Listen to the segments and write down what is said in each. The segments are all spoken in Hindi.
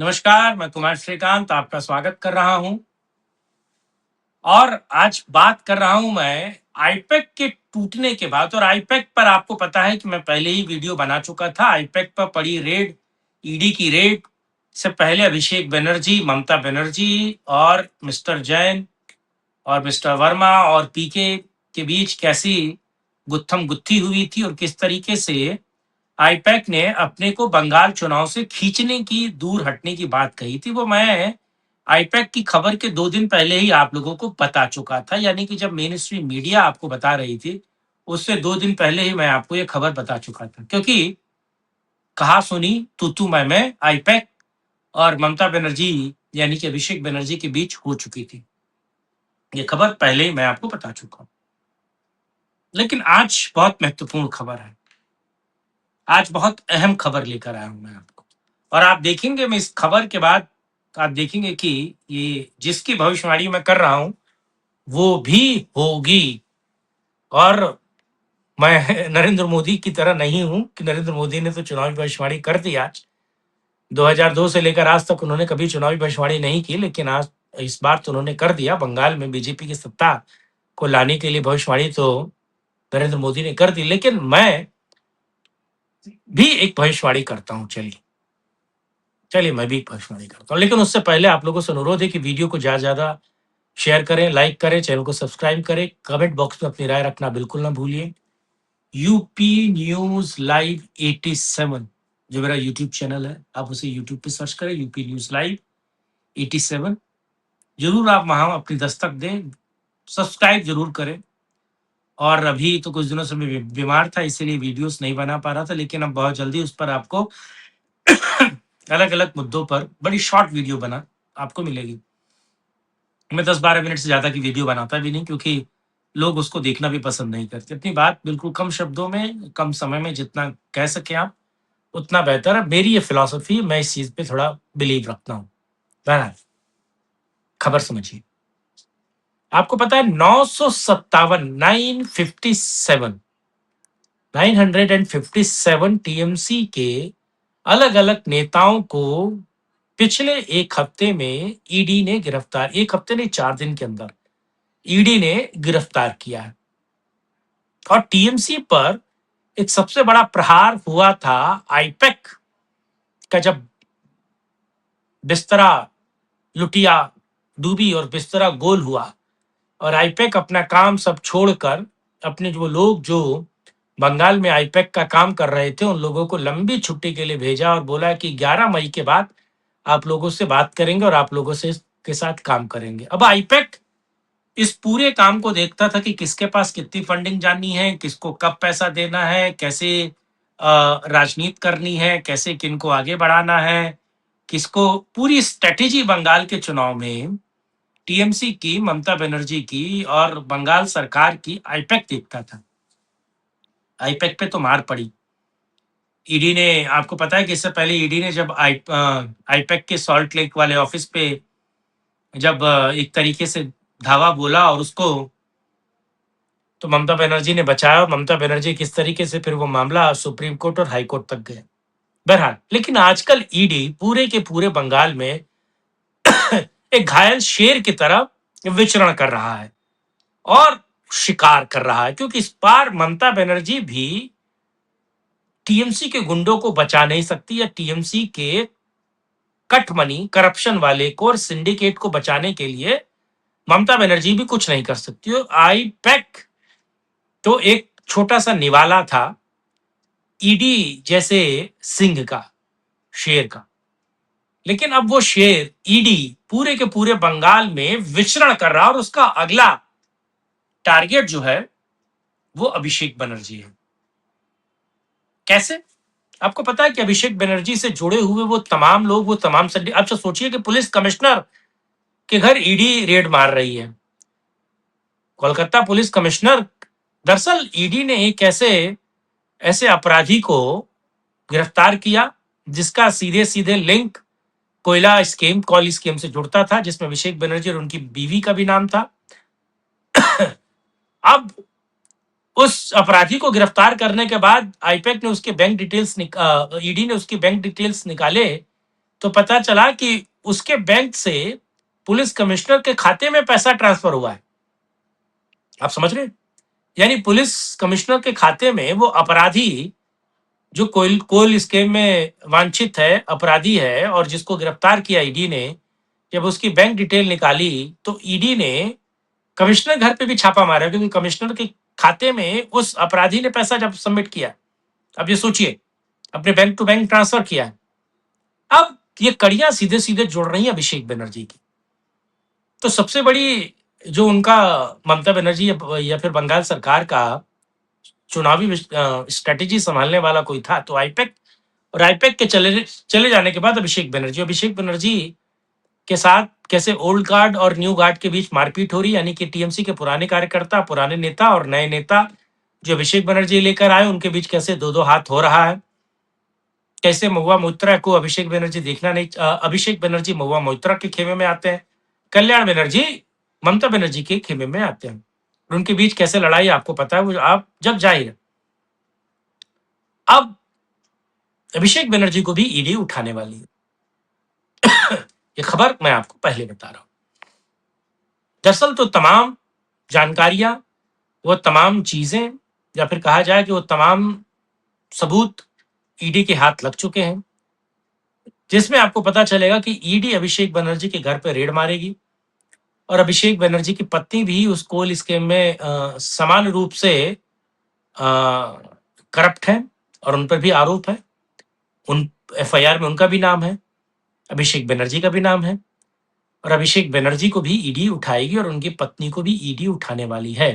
नमस्कार, मैं कुमार श्रीकांत आपका स्वागत कर रहा हूं और आज बात कर रहा हूं मैं आईपैक के टूटने के बाद। और आईपैक पर आपको पता है कि मैं पहले ही वीडियो बना चुका था। आईपैक पर पड़ी रेड, ईडी की रेड से पहले अभिषेक बनर्जी, ममता बनर्जी और मिस्टर जैन और मिस्टर वर्मा और पीके के बीच कैसी गुत्थम गुत्थी हुई थी और किस तरीके से आईपैक ने अपने को बंगाल चुनाव से खींचने की, दूर हटने की बात कही थी, वो मैं आईपैक की खबर के 2 दिन पहले ही आप लोगों को बता चुका था। यानी कि जब मेन स्ट्रीम मीडिया आपको बता रही थी, उससे 2 दिन पहले ही मैं आपको ये खबर बता चुका था। क्योंकि कहा-सुनी, तू-तू मैं आईपैक और ममता बनर्जी यानी कि अभिषेक बनर्जी के बीच हो चुकी थी। ये खबर पहले ही मैं आपको बता चुका हूँ। लेकिन आज बहुत महत्वपूर्ण खबर है। आज बहुत अहम खबर लेकर आया हूँ मैं आपको। और आप देखेंगे, मैं इस खबर के बाद आप देखेंगे कि ये जिसकी भविष्यवाणी मैं कर रहा हूँ, वो भी होगी। और मैं नरेंद्र मोदी की तरह नहीं हूँ कि नरेंद्र मोदी ने तो चुनावी भविष्यवाणी कर दी आज। 2002 से लेकर आज तक उन्होंने कभी चुनावी भविष्यवाणी नहीं की, लेकिन आज इस बार तो उन्होंने कर दिया। बंगाल में बीजेपी की सत्ता को लाने के लिए भविष्यवाणी तो नरेंद्र मोदी ने कर दी। लेकिन मैं भी एक भविष्यवाणी करता हूँ। चलिए मैं भी एक भविष्यवाणी करता हूँ। लेकिन उससे पहले आप लोगों से अनुरोध है कि वीडियो को ज़्यादा शेयर करें, लाइक करें, चैनल को सब्सक्राइब करें, कमेंट बॉक्स में अपनी राय रखना बिल्कुल ना भूलिए। यूपी न्यूज़ लाइव 87 जो मेरा यूट्यूब चैनल है, आप उसे यूट्यूब पे सर्च करें, यूपी न्यूज़ लाइव 87। ज़रूर आप वहाँ अपनी दस्तक दें, सब्सक्राइब ज़रूर करें। और अभी तो कुछ दिनों से मैं बीमार था, इसीलिए वीडियोज़ नहीं बना पा रहा था, लेकिन अब बहुत जल्दी उस पर आपको अलग-अलग मुद्दों पर बड़ी शॉर्ट वीडियो बना आपको मिलेगी। मैं 10-12 मिनट से ज़्यादा की वीडियो बनाता भी नहीं, क्योंकि लोग उसको देखना भी पसंद नहीं करते। अपनी बात बिल्कुल कम शब्दों में, कम समय में जितना कह सकें आप, उतना बेहतर है। मेरी ये फिलॉसफी है, मैं इस चीज़ पे थोड़ा बिलीव रखता हूँ। बहरहाल, खबर समझिए। आपको पता है 957 957 टीएमसी के अलग-अलग नेताओं को पिछले 1 हफ्ते में ईडी ने गिरफ्तार, 1 हफ्ते नहीं 4 दिन के अंदर ईडी ने गिरफ्तार किया है। और टीएमसी पर एक सबसे बड़ा प्रहार हुआ था आईपैक का, जब बिस्तरा लुटिया, डूबी और बिस्तरा गोल हुआ और आईपैक अपना काम सब छोड़कर अपने जो लोग जो बंगाल में आईपैक का काम कर रहे थे, उन लोगों को लंबी छुट्टी के लिए भेजा और बोला कि 11 मई के बाद आप लोगों से बात करेंगे और आप लोगों से के साथ काम करेंगे। अब आईपैक इस पूरे काम को देखता था कि किसके पास कितनी फंडिंग जानी है, किसको कब पैसा देना है, कैसे राजनीति करनी है, कैसे किनको आगे बढ़ाना है, किसको, पूरी स्ट्रेटेजी बंगाल के चुनाव में टीएमसी की, ममता बनर्जी की और बंगाल सरकार की आईपैक देखता था। आईपैक पे तो मार पड़ी। ईडी ने, आपको पता है कि इससे पहले ईडी ने जब आईपैक के सॉल्ट लेक वाले ऑफिस पे जब एक तरीके से धावा बोला और उसको, तो ममता बनर्जी ने बचाया। और ममता बनर्जी किस तरीके से फिर वो मामला सुप्रीम कोर्ट और हाई कोर्ट तक गए। बहरहाल, लेकिन आजकल ईडी पूरे के पूरे बंगाल में एक घायल शेर की तरह विचरण कर रहा है और शिकार कर रहा है, क्योंकि इस बार ममता बनर्जी भी टीएमसी के गुंडों को बचा नहीं सकती, या टीएमसी के कट मनी करप्शन वाले को और सिंडिकेट को बचाने के लिए ममता बनर्जी भी कुछ नहीं कर सकती। आईपैक तो एक छोटा सा निवाला था ईडी जैसे सिंह का, शेर का। लेकिन अब वो शेर ईडी पूरे के पूरे बंगाल में विचरण कर रहा है और उसका अगला टारगेट जो है वो अभिषेक बनर्जी है। कैसे? आपको पता है कि अभिषेक बनर्जी से जुड़े हुए वो तमाम लोग, वो तमाम संडे, अब सोचिए कि पुलिस कमिश्नर के घर ईडी रेड मार रही है। कोलकाता पुलिस कमिश्नर, दरअसल ईडी ने एक ऐसे अपराधी को गिरफ्तार किया जिसका सीधे सीधे लिंक कोयला स्कीम, कॉल स्कीम से जुड़ता था, जिसमें अभिषेक बनर्जी और उनकी बीवी का भी नाम था। अब उस अपराधी को गिरफ्तार करने के बाद आईपैक ने उसके बैंक डिटेल्स ईडी ने उसकी बैंक डिटेल्स निकाले तो पता चला कि उसके बैंक से पुलिस कमिश्नर के खाते में पैसा ट्रांसफर हुआ है। आप समझ रहे हैं? यानी पुलिस कमिश्नर के खाते में वो अपराधी जो कोल स्कीम में वांछित है, अपराधी है और जिसको गिरफ्तार किया ईडी ने, जब उसकी बैंक डिटेल निकाली तो ईडी ने कमिश्नर घर पे भी छापा मारा, क्योंकि कमिश्नर के खाते में उस अपराधी ने पैसा जब सबमिट किया। अब ये सोचिए, अपने बैंक टू बैंक ट्रांसफर किया है। अब ये कड़ियां सीधे सीधे जुड़ रही हैं अभिषेक बनर्जी की। तो सबसे बड़ी जो उनका ममता बनर्जी या फिर बंगाल सरकार का चुनावी स्ट्रेटेजी संभालने वाला कोई था तो आईपैक, और आईपैक के चले जाने के बाद अभिषेक बनर्जी के साथ कैसे ओल्ड गार्ड और न्यू गार्ड के बीच मारपीट हो रही, यानी कि टीएमसी के पुराने कार्यकर्ता, पुराने नेता और नए नेता जो अभिषेक बनर्जी लेकर आए, उनके बीच कैसे दो दो हाथ हो रहा है। कैसे महुआ मोइत्रा को अभिषेक बनर्जी देखना नहीं, अभिषेक बनर्जी महुआ मोइत्रा के खेमे में आते हैं, कल्याण बनर्जी ममता बनर्जी के खेमे में आते हैं। उनके बीच कैसे लड़ाई आपको पता है, वो आप जग जाहिर है। अब अभिषेक बनर्जी को भी ईडी उठाने वाली है। ये खबर मैं आपको पहले बता रहा हूं। दरअसल तो तमाम जानकारियां, वो तमाम चीजें, या फिर कहा जाए कि वो तमाम सबूत ईडी के हाथ लग चुके हैं, जिसमें आपको पता चलेगा कि ईडी अभिषेक बनर्जी के घर पर रेड मारेगी और अभिषेक बनर्जी की पत्नी भी उस कोल स्कीम में समान रूप से करप्ट है और उन पर भी आरोप है। उन एफआईआर में उनका भी नाम है, अभिषेक बनर्जी का भी नाम है, और अभिषेक बनर्जी को भी ईडी उठाएगी और उनकी पत्नी को भी ईडी उठाने वाली है।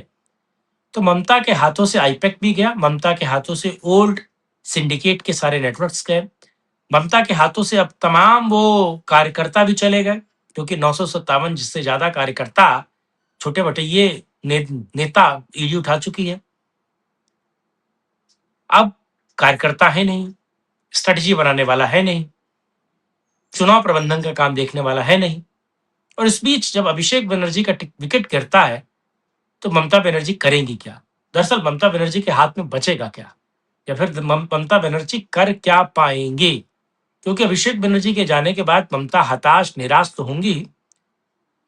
तो ममता के हाथों से आईपैक भी गया, ममता के हाथों से ओल्ड सिंडिकेट के सारे नेटवर्क्स गए, ममता के हाथों से अब तमाम वो कार्यकर्ता भी चले गए, क्योंकि 957 जिससे ज्यादा कार्यकर्ता छोटे बटैये नेता ईडी उठा चुकी है। अब कार्यकर्ता है नहीं, स्ट्रेटजी बनाने वाला है नहीं, चुनाव प्रबंधन का काम देखने वाला है नहीं, और इस बीच जब अभिषेक बनर्जी का विकेट गिरता है तो ममता बनर्जी करेंगी क्या? दरअसल ममता बनर्जी के हाथ में बचेगा क्या, या फिर ममता बनर्जी कर क्या पाएंगे? क्योंकि अभिषेक बनर्जी के जाने के बाद ममता हताश निराश तो होंगी,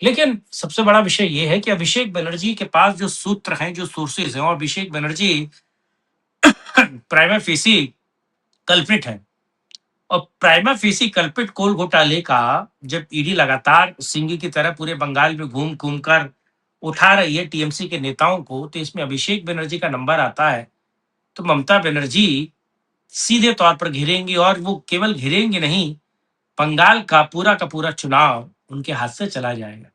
लेकिन सबसे बड़ा विषय ये है कि अभिषेक बनर्जी के पास जो सूत्र हैं, जो सोर्सेज हैं, और Abhishek Banerjee prima facie culprit है, और प्राइमा फेसी कल्प्रिट कोल घोटाले का जब ईडी लगातार सिंगी की तरह पूरे बंगाल में घूम घूम कर उठा रही है टीएमसी के नेताओं को, तो इसमें अभिषेक बनर्जी का नंबर आता है, तो ममता बनर्जी सीधे तौर पर घिरेंगी, और वो केवल घिरेंगी नहीं, बंगाल का पूरा चुनाव उनके हाथ से चला जाएगा।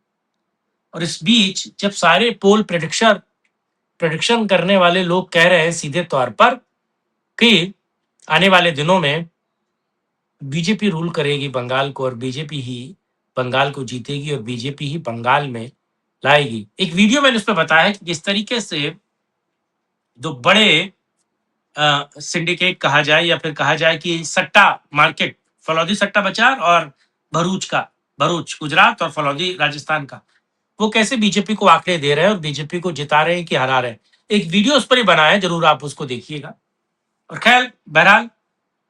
और इस बीच जब सारे पोल प्रेडिक्शन करने वाले लोग कह रहे हैं सीधे तौर पर कि आने वाले दिनों में बीजेपी रूल करेगी बंगाल को, और बीजेपी ही बंगाल को जीतेगी और बीजेपी ही बंगाल में लाएगी। एक वीडियो मैंने उस पर बताया है कि किस तरीके से दो बड़े सिंडिकेट कहा जाए, या फिर कहा जाए कि सट्टा मार्केट, फलौदी सट्टा बाजार और भरूच गुजरात और फलौदी राजस्थान का, वो कैसे बीजेपी को आंकड़े दे रहे हैं और बीजेपी को जिता रहे हैं कि हरा रहे हैं। एक वीडियो उस पर ही बनाया है, जरूर आप उसको देखिएगा। और खैर बहरहाल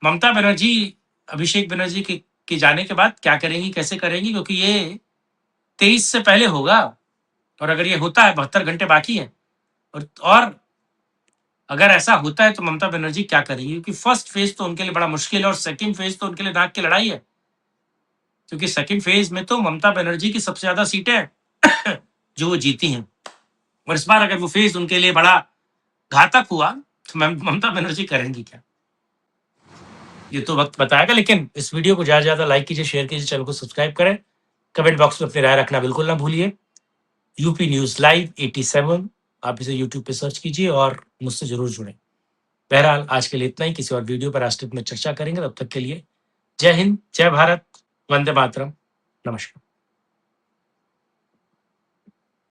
ममता बनर्जी अभिषेक बनर्जी के जाने के बाद क्या करेंगी, कैसे करेंगी, क्योंकि ये 23 से पहले होगा, और अगर ये होता है 72 घंटे बाकी है, और अगर ऐसा होता है तो ममता बनर्जी क्या करेगी, क्योंकि फर्स्ट फेज तो उनके लिए बड़ा मुश्किल है और सेकंड फेज तो उनके लिए नाक की लड़ाई है, क्योंकि सेकंड फेज में तो ममता बनर्जी की सबसे ज्यादा सीटें हैं जो वो जीती हैं, और इस बार अगर वो फेज उनके लिए बड़ा घातक हुआ तो ममता बनर्जी करेंगी क्या, ये तो वक्त बताएगा। लेकिन इस वीडियो को ज्यादा ज्यादा लाइक कीजिए, शेयर कीजिए, चैनल को सब्सक्राइब करें, कमेंट बॉक्स में अपनी राय रखना बिल्कुल ना भूलिए। यूपी न्यूज लाइव 87 आप इसे यूट्यूब पे सर्च कीजिए और मुझसे जरूर जुड़ें। बहरहाल आज के लिए इतना ही, किसी और वीडियो पर राष्ट्रहित में चर्चा करेंगे, तब तक के लिए जय हिंद, जय भारत, वंदे मातरम, नमस्कार।